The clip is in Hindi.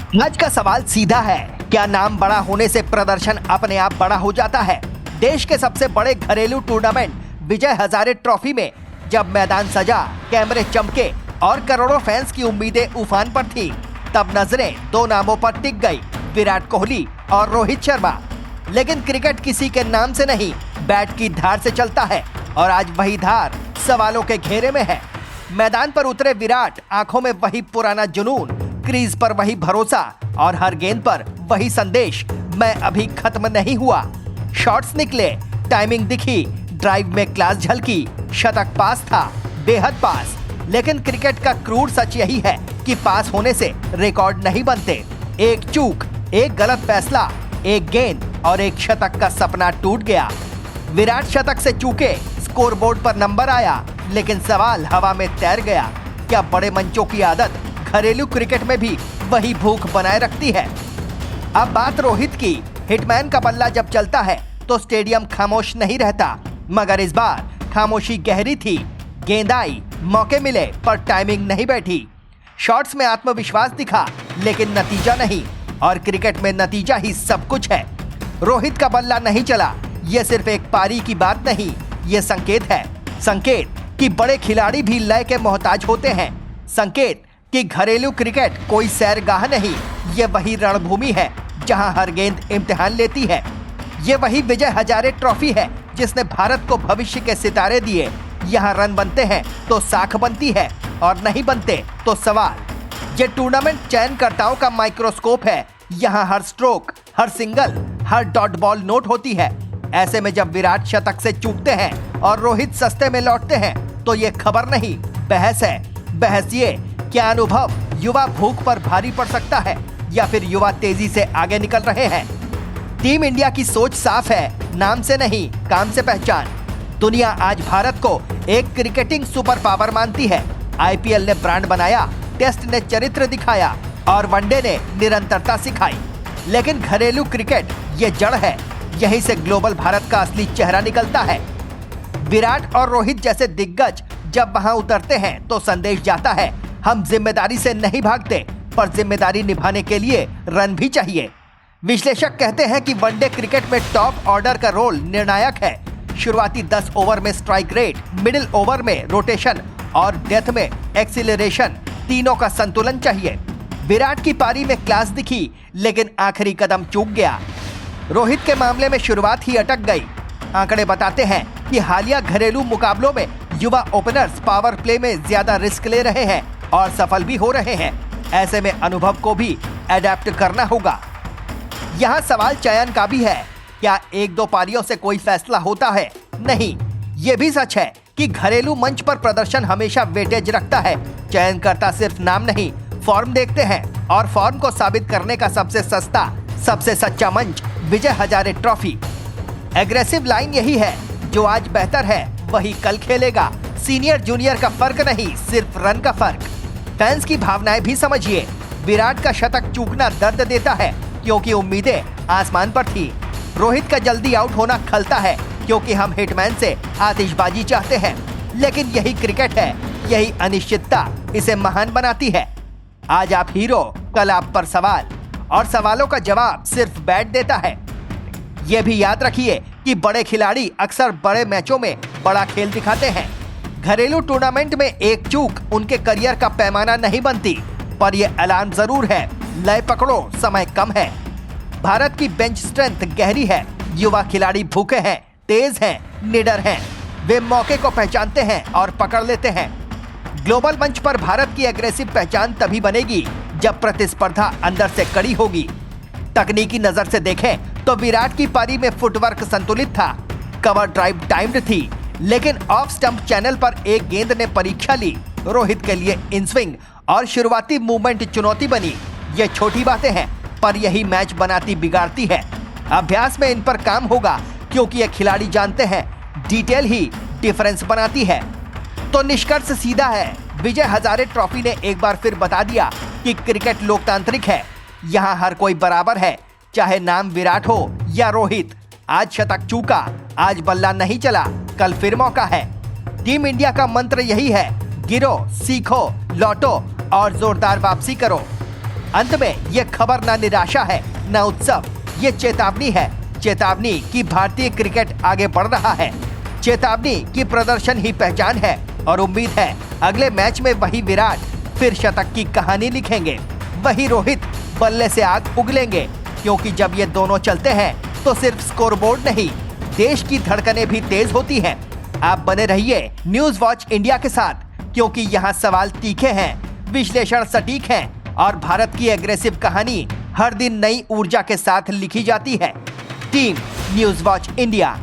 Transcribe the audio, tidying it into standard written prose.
आज का सवाल सीधा है, क्या नाम बड़ा होने से प्रदर्शन अपने आप बड़ा हो जाता है? देश के सबसे बड़े घरेलू टूर्नामेंट विजय हजारे ट्रॉफी में जब मैदान सजा, कैमरे चमके और करोड़ों फैंस की उम्मीदें उफान पर थी, तब नजरें दो नामों पर टिक गई, विराट कोहली और रोहित शर्मा। लेकिन क्रिकेट किसी के नाम से नहीं, बैट की धार से चलता है और आज वही धार सवालों के घेरे में है। मैदान पर उतरे विराट, आंखों में वही पुराना जुनून, क्रीज पर वही भरोसा और हर गेंद पर वही संदेश, मैं अभी खत्म नहीं हुआ। शॉट्स निकले, टाइमिंग दिखी, ड्राइव में क्लास झलकी, शतक पास था, बेहद पास। लेकिन क्रिकेट का क्रूर सच यही है कि पास होने से रिकॉर्ड नहीं बनते। एक चूक, एक गलत फैसला, एक गेंद और एक शतक का सपना टूट गया। विराट शतक से चूके, स्कोरबोर्ड पर नंबर आया, लेकिन सवाल हवा में तैर गया। क्या बड़े मंचों की आदत घरेलू क्रिकेट में भी वही भूख बनाए रखती है? अब बात रोहित की। हिटमैन का बल्ला जब चलता है तो स्टेडियम खामोश नहीं रहता, मगर इस बार खामोशी गहरी थी। गेंद आई, मौके मिले, पर टाइमिंग नहीं बैठी। शॉट्स में आत्मविश्वास दिखा, लेकिन नतीजा नहीं, और क्रिकेट में नतीजा ही सब कुछ है। रोहित का बल्ला नहीं चला, यह सिर्फ एक पारी की बात नहीं, यह संकेत है। संकेत कि बड़े खिलाड़ी भी लय के मोहताज होते हैं। संकेत कि घरेलू क्रिकेट कोई सैरगाह नहीं, ये वही रणभूमि है जहां हर गेंद इम्तिहान लेती है। ये वही विजय हजारे ट्रॉफी है जिसने भारत को भविष्य के सितारे दिए। यहाँ रन बनते हैं तो साख बनती है, और नहीं बनते तो सवाल। ये टूर्नामेंट चयनकर्ताओं का माइक्रोस्कोप है। यहाँ हर स्ट्रोक, हर सिंगल, हर डॉट बॉल नोट होती है। ऐसे में जब विराट शतक से चूकते हैं और रोहित सस्ते में लौटते हैं, तो ये खबर नहीं, बहस है। बहस ये, क्या अनुभव युवा भूख पर भारी पड़ सकता है, या फिर युवा तेजी से आगे निकल रहे हैं? टीम इंडिया की सोच साफ है, नाम से नहीं, काम से पहचान। दुनिया आज भारत को एक क्रिकेटिंग सुपर पावर मानती है। आईपीएल ने ब्रांड बनाया, टेस्ट ने चरित्र दिखाया और वनडे ने निरंतरता सिखाई। लेकिन घरेलू क्रिकेट ये जड़ है, यहीं से ग्लोबल भारत का असली चेहरा निकलता है। विराट और रोहित जैसे दिग्गज जब वहां उतरते हैं तो संदेश जाता है, हम जिम्मेदारी से नहीं भागते, पर जिम्मेदारी निभाने के लिए रन भी चाहिए। विश्लेषक कहते हैं कि वनडे क्रिकेट में टॉप ऑर्डर का रोल निर्णायक है। शुरुआती 10 ओवर में स्ट्राइक रेट, मिडिल ओवर में रोटेशन और डेथ में एक्सीलरेशन, तीनों का संतुलन चाहिए। विराट की पारी में क्लास दिखी, लेकिन आखिरी कदम चूक गया। रोहित के मामले में शुरुआत ही अटक गई। आंकड़े बताते हैं कि हालिया घरेलू मुकाबलों में युवा ओपनर्स पावर प्ले में ज्यादा रिस्क ले रहे हैं और सफल भी हो रहे हैं। ऐसे में अनुभव को भी एडेप्ट करना होगा। यहाँ सवाल चयन का भी है। क्या एक दो पारियों से कोई फैसला होता है? नहीं। ये भी सच है कि घरेलू मंच पर प्रदर्शन हमेशा वेटेज रखता है। चयनकर्ता सिर्फ नाम नहीं, फॉर्म देखते हैं, और फॉर्म को साबित करने का सबसे सस्ता, सबसे सच्चा मंच Vijay Hazare trophy. Aggressive line यही है, जो आज बेहतर है वही कल खेलेगा। सीनियर जूनियर का फर्क नहीं, सिर्फ रन का फर्क। फैंस की भावनाएं भी समझिए। विराट का शतक चूकना दर्द देता है, क्योंकि उम्मीदें आसमान पर थी। रोहित का जल्दी आउट होना खलता है, क्योंकि हम हिटमैन से आतिशबाजी चाहते हैं। लेकिन यही क्रिकेट है, यही अनिश्चितता इसे महान बनाती है। आज आप हीरो, कल आप पर सवाल, और सवालों का जवाब सिर्फ बैट देता है। यह भी याद रखिए कि बड़े खिलाड़ी अक्सर बड़े मैचों में बड़ा खेल दिखाते हैं। घरेलू टूर्नामेंट में एक चूक उनके करियर का पैमाना नहीं बनती, पर यह अलार्म जरूर है, लय पकड़ो, समय कम है। भारत की बेंच स्ट्रेंथ गहरी है। युवा खिलाड़ी भूखे हैं, तेज हैं, निडर हैं। वे मौके को पहचानते हैं और पकड़ लेते हैं। ग्लोबल मंच पर भारत की एग्रेसिव पहचान तभी बनेगी जब प्रतिस्पर्धा अंदर से कड़ी होगी। तकनीकी नजर से देखें तो विराट की पारी में फुटवर्क संतुलित था, कवर ड्राइव टाइम्ड थी, लेकिन ऑफ स्टंप चैनल पर एक गेंद ने परीक्षा ली। रोहित के लिए इन स्विंग और शुरुआती मूवमेंट चुनौती बनी। ये छोटी बातें हैं, पर यही मैच बनाती बिगाड़ती है। अभ्यास में इन पर काम होगा, क्योंकि ये खिलाड़ी जानते हैं डिटेल ही डिफरेंस बनाती है। तो निष्कर्ष सीधा है, विजय हजारे ट्रॉफी ने एक बार फिर बता दिया कि क्रिकेट लोकतांत्रिक है। यहाँ हर कोई बराबर है, चाहे नाम विराट हो या रोहित। आज शतक चूका, आज बल्ला नहीं चला, कल फिर मौका है। टीम इंडिया का मंत्र यही है, गिरो, सीखो, लौटो और जोरदार वापसी करो। अंत में ये खबर न निराशा है न उत्सव, ये चेतावनी है। चेतावनी कि भारतीय क्रिकेट आगे बढ़ रहा है, चेतावनी कि प्रदर्शन ही पहचान है और उम्मीद है अगले मैच में वही विराट फिर शतक की कहानी लिखेंगे, वही रोहित बल्ले से आग उगलेंगे। क्योंकि जब ये दोनों चलते हैं तो सिर्फ स्कोरबोर्ड नहीं, देश की धड़कनें भी तेज होती हैं। आप बने रहिए न्यूज वॉच इंडिया के साथ, क्योंकि यहाँ सवाल तीखे हैं, विश्लेषण सटीक हैं और भारत की एग्रेसिव कहानी हर दिन नई ऊर्जा के साथ लिखी जाती है। Team news watch India.